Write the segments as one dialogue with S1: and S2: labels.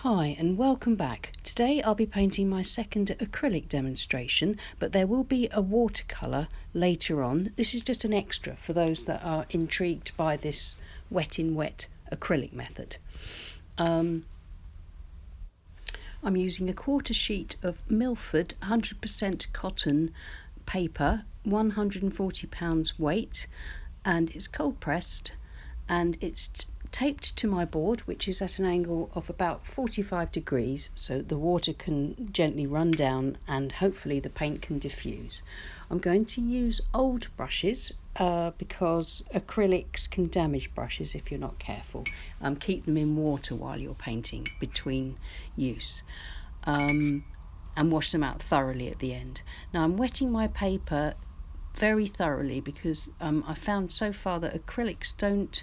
S1: Hi and welcome back. Today I'll be painting my second acrylic demonstration, but there will be a watercolour later on. This is just an extra for those that are intrigued by this wet in wet acrylic method. I'm using a quarter sheet of Millford 100% cotton paper, 140 pounds weight, and it's cold pressed and it's taped to my board, which is at an angle of about 45 degrees, so the water can gently run down and hopefully the paint can diffuse. I'm going to use old brushes because acrylics can damage brushes if you're not careful. Keep them in water while you're painting between use, and wash them out thoroughly at the end. Now I'm wetting my paper very thoroughly because I found so far that acrylics don't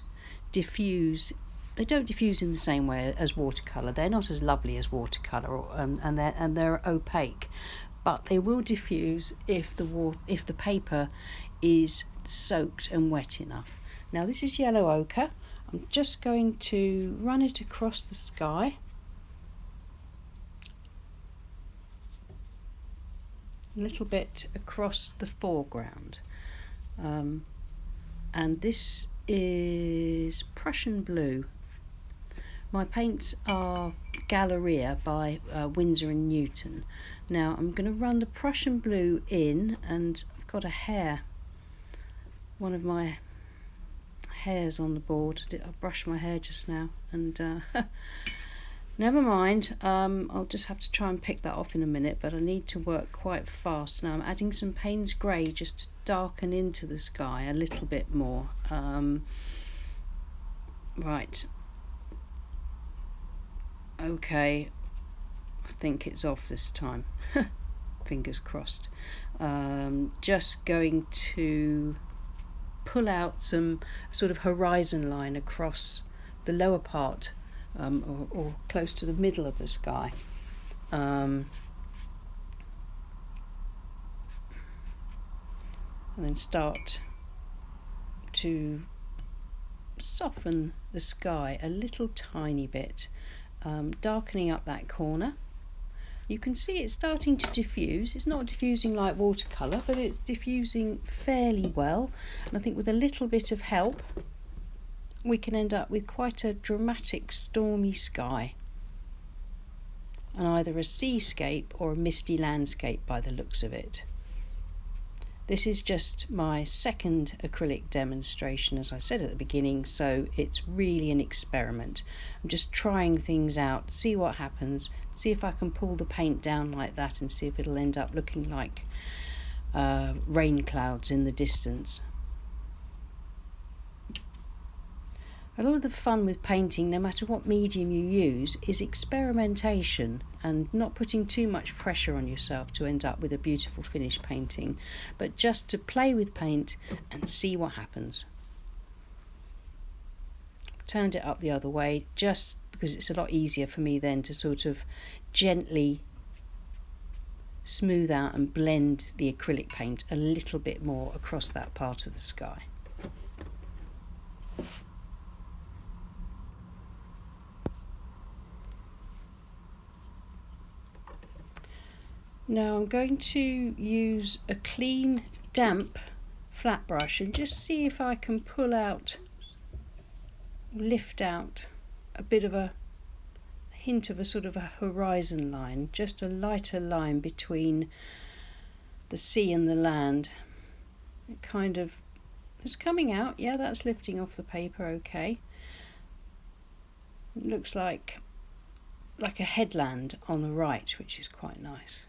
S1: diffuse. They don't diffuse in the same way as watercolour. They're not as lovely as watercolour, and they're opaque, but they will diffuse if the paper is soaked and wet enough. Now this is yellow ochre. I'm just going to run it across the sky, a little bit across the foreground, and this is Prussian blue. My paints are Galleria by Winsor & Newton. Now I'm going to run the Prussian blue in, and I've got a hair, one of my hairs on the board. I brushed my hair just now and never mind, I'll just have to try and pick that off in a minute, but I need to work quite fast. Now I'm adding some Paynes grey just to darken into the sky a little bit more. Right, okay, I think it's off this time. Fingers crossed. Just going to pull out some sort of horizon line across the lower part, or close to the middle of the sky. And then start to soften the sky a little tiny bit, darkening up that corner. You can see it's starting to diffuse. It's not diffusing like watercolour, but it's diffusing fairly well, and I think with a little bit of help we can end up with quite a dramatic stormy sky, and either a seascape or a misty landscape by the looks of it. This is just my second acrylic demonstration, as I said at the beginning, so it's really an experiment. I'm just trying things out, see what happens, see if I can pull the paint down like that and see if it'll end up looking like rain clouds in the distance. A lot of the fun with painting, no matter what medium you use, is experimentation and not putting too much pressure on yourself to end up with a beautiful finished painting, but just to play with paint and see what happens. Turned it up the other way just because it's a lot easier for me then to sort of gently smooth out and blend the acrylic paint a little bit more across that part of the sky. Now I'm going to use a clean, damp flat brush and just see if I can pull out, lift out a bit of a hint of a sort of a horizon line, just a lighter line between the sea and the land. It kind of is coming out. Yeah, that's lifting off the paper okay. It looks like a headland on the right, which is quite nice.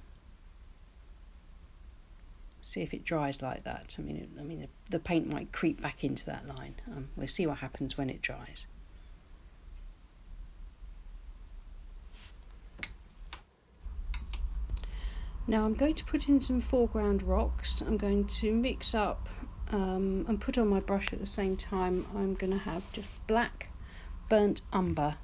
S1: See if it dries like that. I mean, the paint might creep back into that line. We'll see what happens when it dries. Now I'm going to put in some foreground rocks. I'm going to mix up and put on my brush at the same time. I'm going to have just black burnt umber.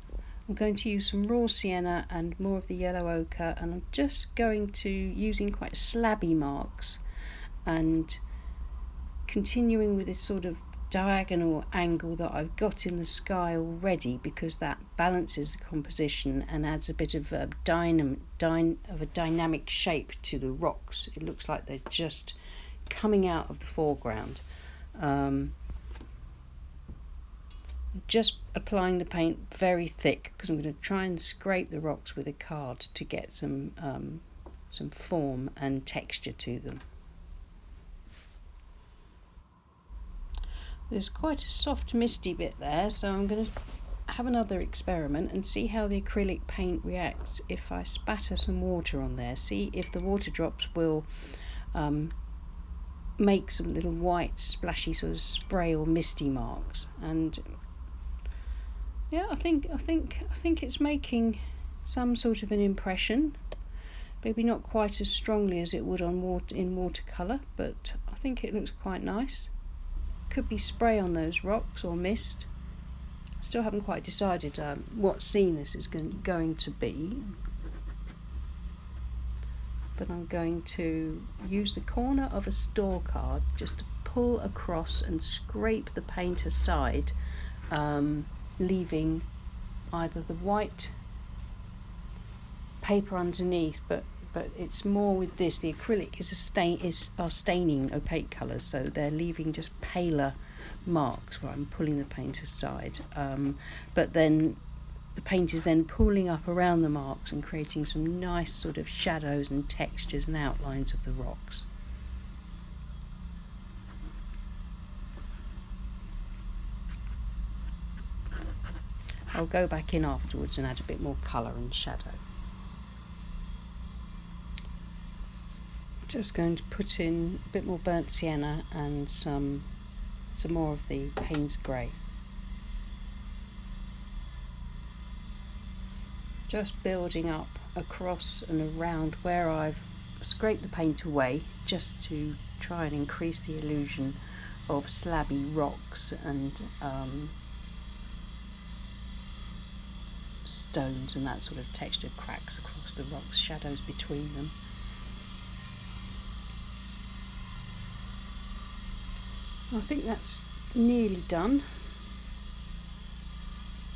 S1: I'm going to use some raw sienna and more of the yellow ochre, and I'm just going to, using quite slabby marks and continuing with this sort of diagonal angle that I've got in the sky already, because that balances the composition and adds a bit of a dynamic shape to the rocks. It looks like they're just coming out of the foreground. Just applying the paint very thick, because I'm going to try and scrape the rocks with a card to get some form and texture to them. There's quite a soft misty bit there, so I'm going to have another experiment and see how the acrylic paint reacts if I spatter some water on there. See if the water drops will make some little white splashy sort of spray or misty marks. And yeah, I think it's making some sort of an impression. Maybe not quite as strongly as it would in watercolour, but I think it looks quite nice. Could be spray on those rocks or mist. Still haven't quite decided what scene this is going to be, but I'm going to use the corner of a store card just to pull across and scrape the paint aside, leaving either the white paper underneath, but it's more with this. The acrylic are staining opaque colours, so they're leaving just paler marks where I'm pulling the paint aside. But then the paint is then pooling up around the marks and creating some nice sort of shadows and textures and outlines of the rocks. I'll go back in afterwards and add a bit more colour and shadow. Just going to put in a bit more burnt sienna and some more of the Paynes grey. Just building up across and around where I've scraped the paint away, just to try and increase the illusion of slabby rocks and stones and that sort of texture, cracks across the rocks, shadows between them. I think that's nearly done.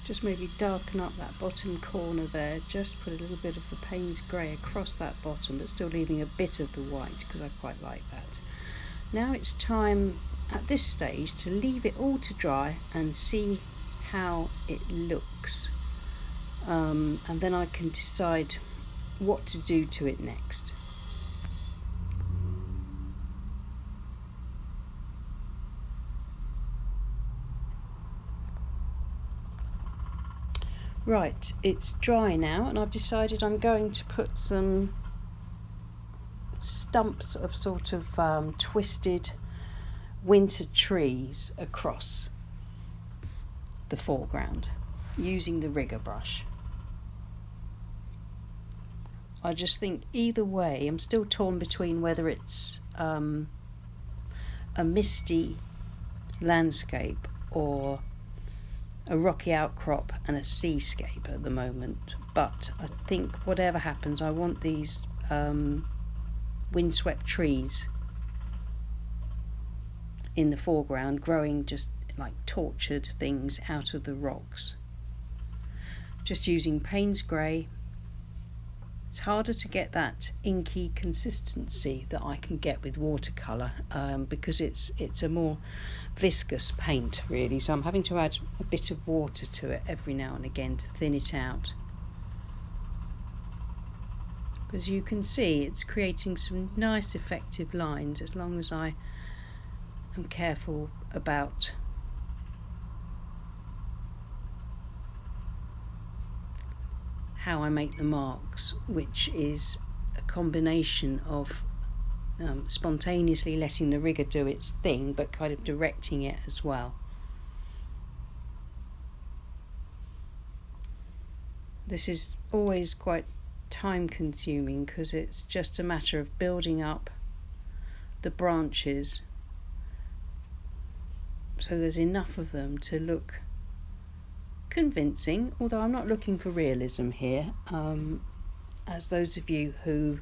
S1: Just maybe darken up that bottom corner there, just put a little bit of the Paynes grey across that bottom, but still leaving a bit of the white because I quite like that. Now it's time at this stage to leave it all to dry and see how it looks, and then I can decide what to do to it next. Right, it's dry now, and I've decided I'm going to put some stumps of sort of twisted winter trees across the foreground using the rigger brush. I just think either way, I'm still torn between whether it's a misty landscape or a rocky outcrop and a seascape at the moment, but I think whatever happens, I want these windswept trees in the foreground growing just like tortured things out of the rocks. Just using Paynes grey. It's harder to get that inky consistency that I can get with watercolour, because it's a more viscous paint really, so I'm having to add a bit of water to it every now and again to thin it out. As you can see, it's creating some nice effective lines as long as I am careful about how I make the marks, which is a combination of spontaneously letting the rigger do its thing, but kind of directing it as well. This is always quite time consuming because it's just a matter of building up the branches so there's enough of them to look convincing, although I'm not looking for realism here. As those of you who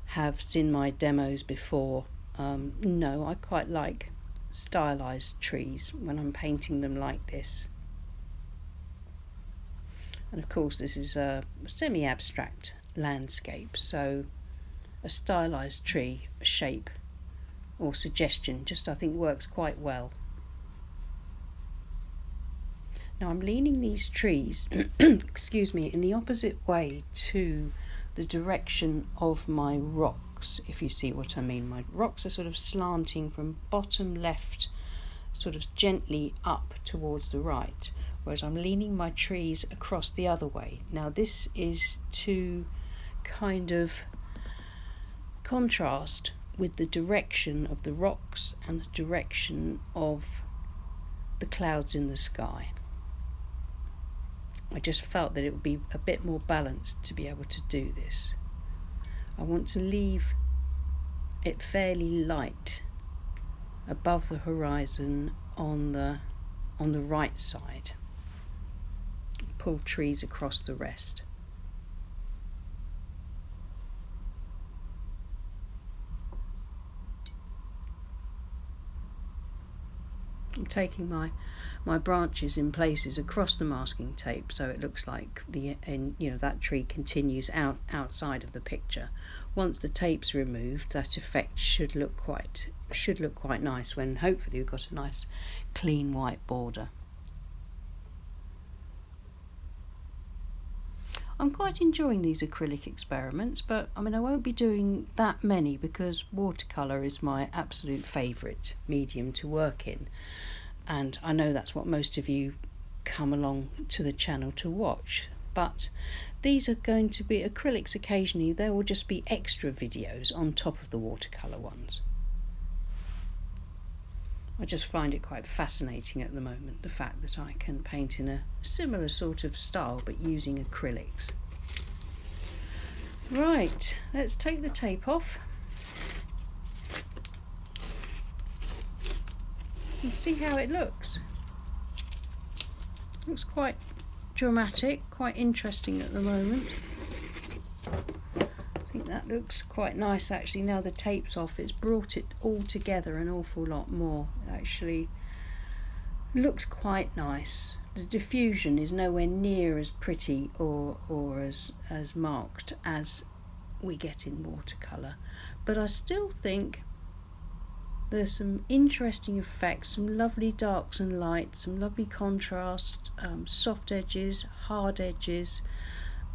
S1: have seen my demos before know, I quite like stylized trees when I'm painting them like this. And of course this is a semi-abstract landscape, so a stylized tree shape or suggestion just I think works quite well. Now I'm leaning these trees excuse me, in the opposite way to the direction of my rocks, if you see what I mean. My rocks are sort of slanting from bottom left sort of gently up towards the right, whereas I'm leaning my trees across the other way. Now this is to kind of contrast with the direction of the rocks and the direction of the clouds in the sky. I just felt that it would be a bit more balanced to be able to do this. I want to leave it fairly light above the horizon on the right side. Pull trees across the rest. I'm taking my branches in places across the masking tape so it looks like that tree continues outside of the picture. Once the tape's removed, that effect should look quite nice when hopefully we've got a nice clean white border. I'm quite enjoying these acrylic experiments, but I won't be doing that many because watercolour is my absolute favourite medium to work in, and I know that's what most of you come along to the channel to watch. But these are going to be acrylics occasionally. There will just be extra videos on top of the watercolour ones. I just find it quite fascinating at the moment, the fact that I can paint in a similar sort of style but using acrylics. Right, let's take the tape off and see how it looks. Looks quite dramatic, quite interesting at the moment. I think that looks quite nice actually. Now the tape's off, it's brought it all together an awful lot more. It actually looks quite nice. The diffusion is nowhere near as pretty or as marked as we get in watercolour, but I still think there's some interesting effects, some lovely darks and lights, some lovely contrast, soft edges, hard edges.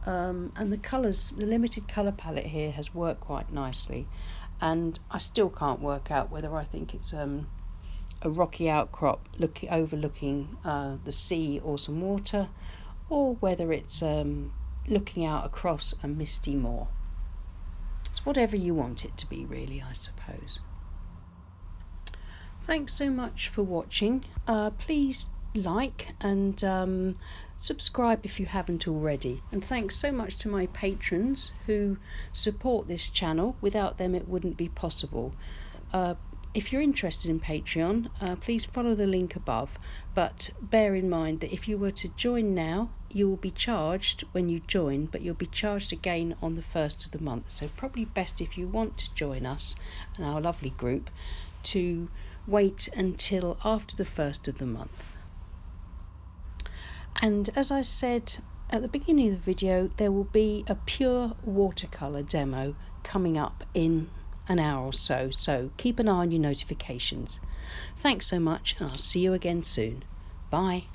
S1: And the colours, the limited colour palette here has worked quite nicely, and I still can't work out whether I think it's a rocky outcrop overlooking the sea or some water, or whether it's looking out across a misty moor. It's whatever you want it to be really, I suppose. Thanks so much for watching. Please like and subscribe if you haven't already, and thanks so much to my patrons who support this channel. Without them it wouldn't be possible. If you're interested in Patreon, please follow the link above, but bear in mind that if you were to join now, you will be charged when you join, but you'll be charged again on the 1st of the month. So probably best, if you want to join us and our lovely group, to wait until after the 1st of the month. And as I said at the beginning of the video, there will be a pure watercolour demo coming up in an hour or so, so keep an eye on your notifications. Thanks so much, and I'll see you again soon. Bye.